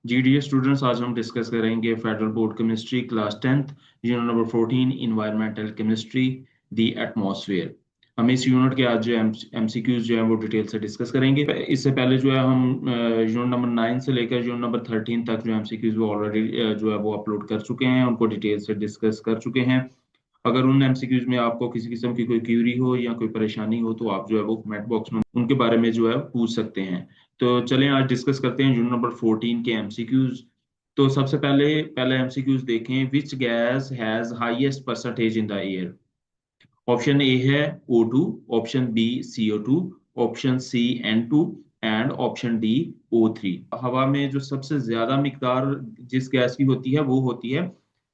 GDS students, आज हम discuss करेंगे federal board chemistry class 10th unit number 14 environmental chemistry the atmosphere. हम इस यूनिट के आज जो एमसीक्यूज जो है वो डिटेल से डिस्कस करेंगे। इससे पहले जो है हम यूनिट नंबर 9 से लेकर यूनिट नंबर 13 तक जो एमसीक्यूज वो ऑलरेडी जो है वो अपलोड कर चुके हैं, उनको डिटेल से डिस्कस कर चुके हैं। अगर उन एमसीक्यूज में आपको किसी किस्म की कोई क्यूरी हो या कोई परेशानी हो तो आप जो है वो कमेंट बॉक्स में उनके बारे में जो है पूछ सकते हैं। तो चलें आज डिस्कस करते हैं यूनिट नंबर 14 के एमसीक्यूज। तो सबसे पहले पहले एमसीक्यूज देखें। Which gas has highest percentage in the air? Option A है O2, option B CO2, option C N2 and option D O3। हवा में जो सबसे ज्यादा मिकदार जिस गैस की होती है वो होती है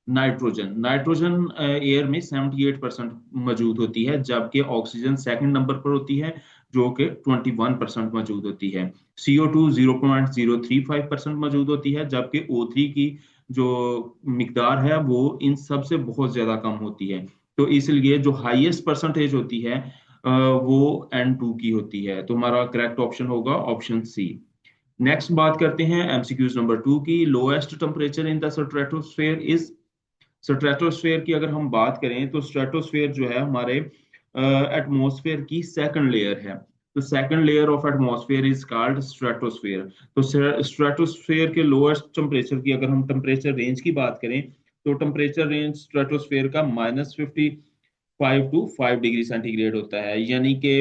नाइट्रोजन। नाइट्रोजन एयर में 78% मौजूद होती है, जबकि ऑक्सीजन सेकंड नंबर पर होती है जो कि 21% मौजूद होती है। CO2 0.035% मौजूद होती है, जबकि O3 की जो मिकदार है वो इन सबसे बहुत ज्यादा कम होती है। तो इसलिए जो हाईएस्ट परसेंटेज होती है वो N2 की होती है। तो हमारा करेक्ट ऑप्शन होगा ऑप्शन सी। नेक्स्ट बात करते हैं एमसीक्यूज नंबर 2 की। Lowest temperature in the stratosphere is? Stratosphere की अगर हम बात करें तो स्ट्रेटोस्फेयर जो है हमारे एटमॉस्फेयर की सेकंड लेयर है। तो second layer of atmosphere is called stratosphere. तो स्ट्रेटोस्फेयर के लोएस्ट टेम्परेचर की अगर हम टेम्परेचर रेंज की बात करें तो टेम्परेचर रेंज स्ट्रेटोस्फेयर का -55 to 5 डिग्री सेंटीग्रेड होता है, यानी कि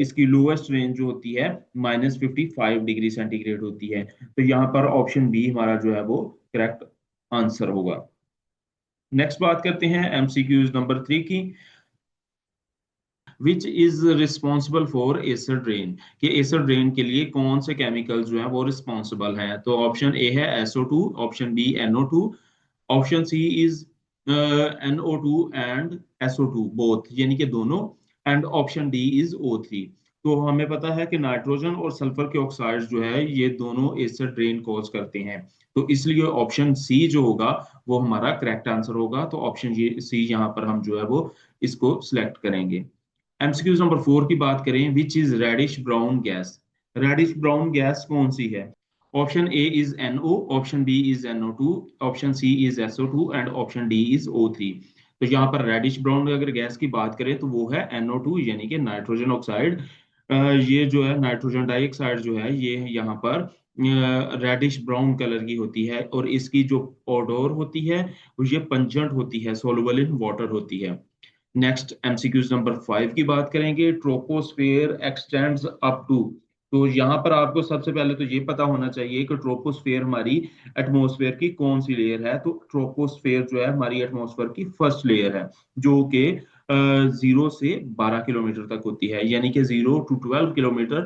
इसकी लोएस्ट रेंज जो होती है -55 डिग्री सेंटीग्रेड होती है। तो यहाँ पर ऑप्शन बी हमारा जो है वो करेक्ट आंसर होगा। नेक्स्ट बात करते हैं एमसीक्यूज नंबर 3 की। Which is responsible for acid rain? कि एसिड रेन के लिए कौन से केमिकल जो है वो रिस्पॉन्सिबल हैं? तो ऑप्शन ए है SO2, option B NO2, option C is NO2 and SO2 both, यानी कि दोनों, and option D is O3। तो हमें पता है कि नाइट्रोजन और सल्फर के ऑक्साइड जो है ये दोनों एसिड रेन कॉज करते हैं। तो इसलिए ऑप्शन सी जो होगा वो हमारा करेक्ट आंसर होगा। तो ऑप्शन सी यहाँ पर हम जो है वो इसको सिलेक्ट करेंगे। एमसीक्यूज नंबर 4 की बात करें। Which is reddish brown gas? Reddish brown gas कौन सी है? Option A is NO, option B is NO2, option C is SO2 and option D is O3। तो यहाँ पर रेडिश ब्राउन अगर गैस की बात करें तो वो है NO2, यानी कि नाइट्रोजन ऑक्साइड। ये जो है नाइट्रोजन डाइऑक्साइड जो है ये यहाँ पर रेडिश ब्राउन कलर की होती है, और इसकी जो ओडोर होती है ये पंजेंट होती है, सोलुबल इन वाटर होती है। नेक्स्ट एमसीक्यूज नंबर 5 की बात करेंगे। Troposphere extends up to? तो यहाँ पर आपको सबसे पहले तो ये पता होना चाहिए कि ट्रोपोस्फेयर हमारी एटमॉस्फेयर की कौन सी लेयर है। तो ट्रोपोस्फेयर जो है हमारी एटमॉस्फेयर की फर्स्ट लेयर है, जो कि 0 से 12 किलोमीटर तक होती है, यानी कि 0 to 12 किलोमीटर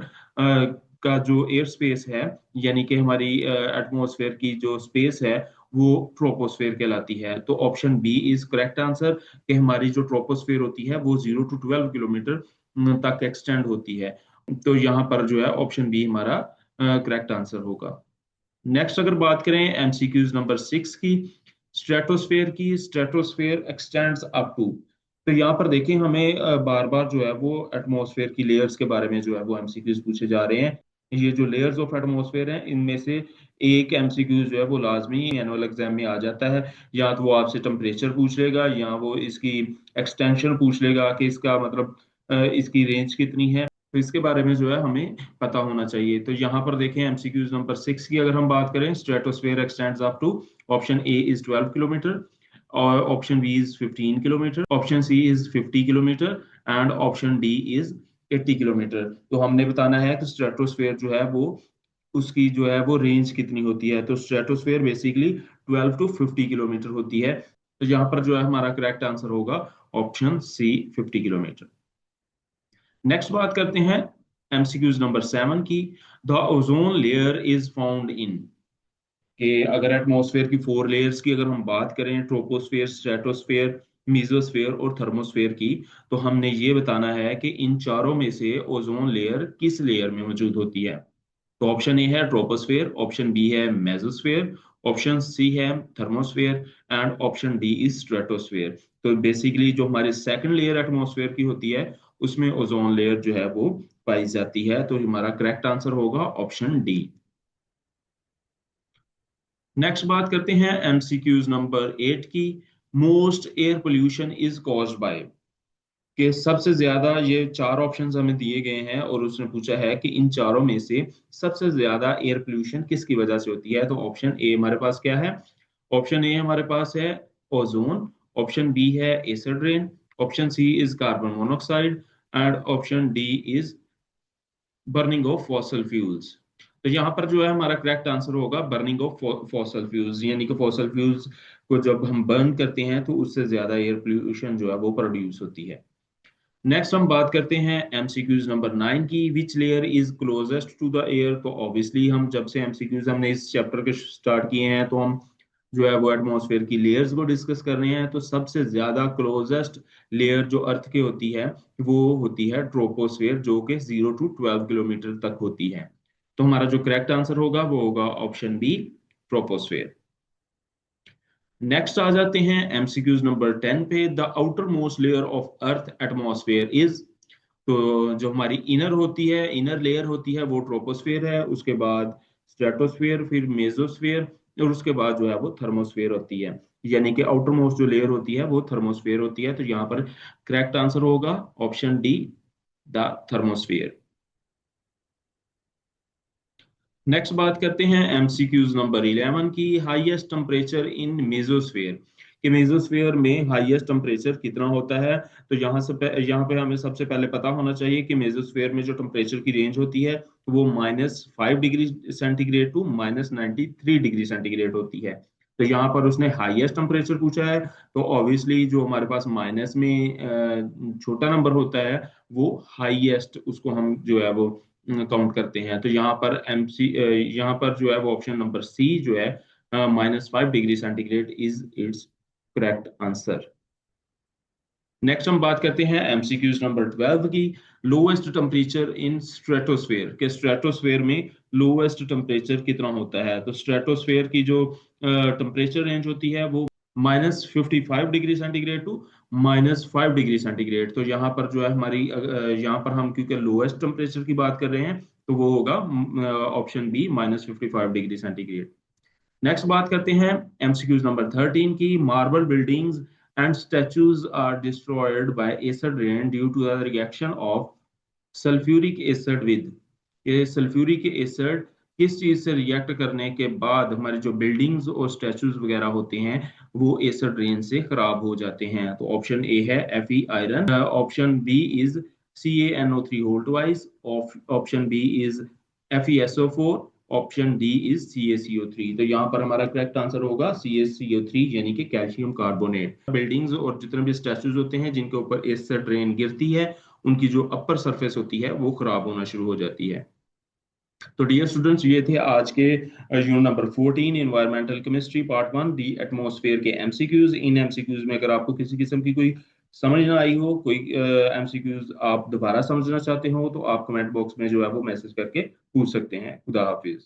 का जो एयर स्पेस है, यानी कि हमारी एटमॉस्फेयर की जो स्पेस है वो ट्रोपोस्फेयर कहलाती है। तो option B is correct answer, कि हमारी जो ट्रोपोस्फेयर होती है वो 0 to 12 किलोमीटर तक एक्सटेंड होती है। तो यहाँ पर जो है ऑप्शन बी हमारा करेक्ट आंसर होगा। नेक्स्ट अगर बात करें एमसीक्यूज नंबर 6 की, स्ट्रेटोस्फेयर की। Stratosphere extends up to? तो यहाँ पर देखें हमें बार बार जो है वो एटमॉस्फेयर की लेयर्स के बारे में जो है वो एमसीक्यूज पूछे जा रहे हैं। ये जो लेयर्स ऑफ एटमॉस्फेयर हैं इनमें से एक एमसीक्यूज जो है वो लाजमी एनुअल एग्जाम में आ जाता है। या तो वो आपसे टेम्परेचर पूछ लेगा या वो इसकी एक्सटेंशन पूछ लेगा कि इसका मतलब इसकी रेंज कितनी है। तो इसके बारे में जो है हमें पता होना चाहिए। तो यहाँ पर देखें एमसीक्यूज नंबर 6 की अगर हम बात करें। Stratosphere extends up to? Option A is 12 kilometre, और option B is 15 kilometre, option C is 50 kilometre and option D is 80 kilometre. तो हमने बताना है कि स्ट्रेटोस्फेयर जो है वो उसकी जो है वो रेंज कितनी होती है। तो स्ट्रेटोस्फेयर बेसिकली 12 to 50 किलोमीटर होती है। तो यहाँ पर जो है हमारा करेक्ट आंसर होगा ऑप्शन सी, 50 किलोमीटर। नेक्स्ट बात करते हैं एमसीक्यूज नंबर 7 की। The ozone layer is found in? कि अगर एटमॉस्फेयर की 4 लेयर्स की अगर हम बात करें, ट्रोपोस्फेयर, स्ट्रेटोस्फेयर, मीजोस्फेयर और थर्मोस्फेयर की, तो हमने ये बताना है कि इन चारों में से ओजोन लेयर किस लेयर में मौजूद होती है। तो ऑप्शन ए है ट्रोपोस्फेयर, ऑप्शन बी है मेसोस्फेयर, ऑप्शन सी है thermosphere and option D is stratosphere. तो बेसिकली जो हमारी सेकंड लेयर एटमॉस्फेयर की होती है उसमें ओजोन लेयर जो है वो पाई जाती है। तो हमारा करेक्ट आंसर होगा ऑप्शन डी। नेक्स्ट बात करते हैं एमसीक्यूज नंबर 8 की। Most air pollution is caused by, कि सबसे ज्यादा, ये चार ऑप्शंस हमें दिए गए हैं और उसने पूछा है कि इन चारों में से सबसे ज्यादा एयर पोल्यूशन किसकी वजह से होती है। तो ऑप्शन ए हमारे पास क्या है? ऑप्शन ए हमारे पास है ओजोन, ऑप्शन बी है acid rain, option C is carbon monoxide and option D is burning of fossil fuels. तो यहाँ पर जो है हमारा करेक्ट आंसर होगा बर्निंग ऑफ फॉसल फ्यूल्स, यानी कि फॉसल फ्यूल्स को जब हम बर्न करते हैं तो उससे ज्यादा एयर पोल्यूशन जो है वो प्रोड्यूस होती है। नेक्स्ट हम बात करते हैं एमसीक्यूज नंबर 9 की। Which layer is closest to the air? तो ऑब्वियसली हम जब से एमसीक्यूज हमने इस चैप्टर के स्टार्ट किए हैं तो हम जो है वो एटमॉस्फेयर की लेयर्स को डिस्कस कर रहे हैं। तो सबसे ज्यादा क्लोजेस्ट लेयर जो अर्थ की होती है वो होती है ट्रोपोस्फेयर, जो कि 0 to 12 किलोमीटर तक होती है। तो हमारा जो करेक्ट आंसर होगा वो होगा ऑप्शन बी, ट्रोपोस्फेयर। नेक्स्ट आ जाते हैं एमसीक्यूज नंबर 10 पे। The outer most layer of earth atmosphere is, तो जो हमारी इनर होती है, इनर लेयर होती है वो ट्रोपोस्फेयर है, उसके बाद स्ट्रेटोस्फेयर, फिर मेसोस्फेयर और उसके बाद जो है वो थर्मोस्फेयर होती है। यानी कि आउटर मोस्ट जो लेयर होती है वो थर्मोस्फेयर होती है। तो यहाँ पर करेक्ट आंसर होगा option D, the thermosphere. Next बात करते हैं एमसीक्यूज नंबर 11 की। हाईएस्ट टेम्परेचर इन मेसोस्फेयर, कि मेसोस्फेयर में हाईएस्ट टेम्परेचर कितना होता है। तो यहाँ पे हमें सबसे पहले पता होना चाहिए कि मेसोस्फेयर में जो टेम्परेचर की रेंज होती है वो -5 degree centigrade to -93 degree centigrade होती है। तो यहाँ पर उसने हाईएस्ट टेम्परेचर पूछा है, तो ऑब्वियसली जो हमारे पास माइनस में छोटा नंबर होता है वो हाईएस्ट, उसको हम जो है वो काउंट करते हैं। तो यहाँ पर जो है वो ऑप्शन नंबर सी जो है -5 degree centigrade is it's correct answer. Next हम बात करते हैं एमसीक्यूज नंबर 12 की। लोएस्ट टेम्परेचर इन स्ट्रेटोस्फेयर, के स्ट्रेटोस्फेयर में लोएस्ट टेम्परेचर कितना होता है। तो स्ट्रेटोस्फेयर की जो टेम्परेचर रेंज होती है वो -55 degree centigrade to -5 degree centigrade. तो यहाँ पर जो है हमारी यहाँ पर हम क्योंकि लोएस्ट टेम्परेचर की बात कर रहे हैं तो वो होगा option B, -55 degree centigrade. Next बात करते हैं एमसीक्यूज नंबर 13 की। Marble buildings and statues are destroyed by acid rain due to the reaction of sulphuric acid with, ये सल्फ्यूरिक एसिड किस चीज से रिएक्ट करने के बाद हमारे जो बिल्डिंग्स और स्टैचूज वगैरह होते हैं वो एसिड रेन से खराब हो जाते हैं। तो ऑप्शन ए है Fe iron, option B is CaNO3 whole twice, option B is FeSO4, option D is CaCO3। तो यहाँ पर हमारा करेक्ट आंसर होगा CaCO3 यानी कि कैल्शियम कार्बोनेट। बिल्डिंग्स और जितने भी स्टैचूज होते हैं जिनके ऊपर एसिड रेन गिरती है उनकी जो अपर सरफेस होती है वो खराब होना शुरू हो जाती है। तो डियर स्टूडेंट्स, ये थे आज के unit number 14 environmental chemistry part 1 दी एटमॉस्फेयर के एमसीक्यूज। इन एमसीक्यूज में अगर आपको किसी किस्म की कोई समझ ना आई हो, कोई एमसीक्यूज आप दोबारा समझना चाहते हो तो आप कमेंट बॉक्स में जो है वो मैसेज करके पूछ सकते हैं। खुदा हाफिज।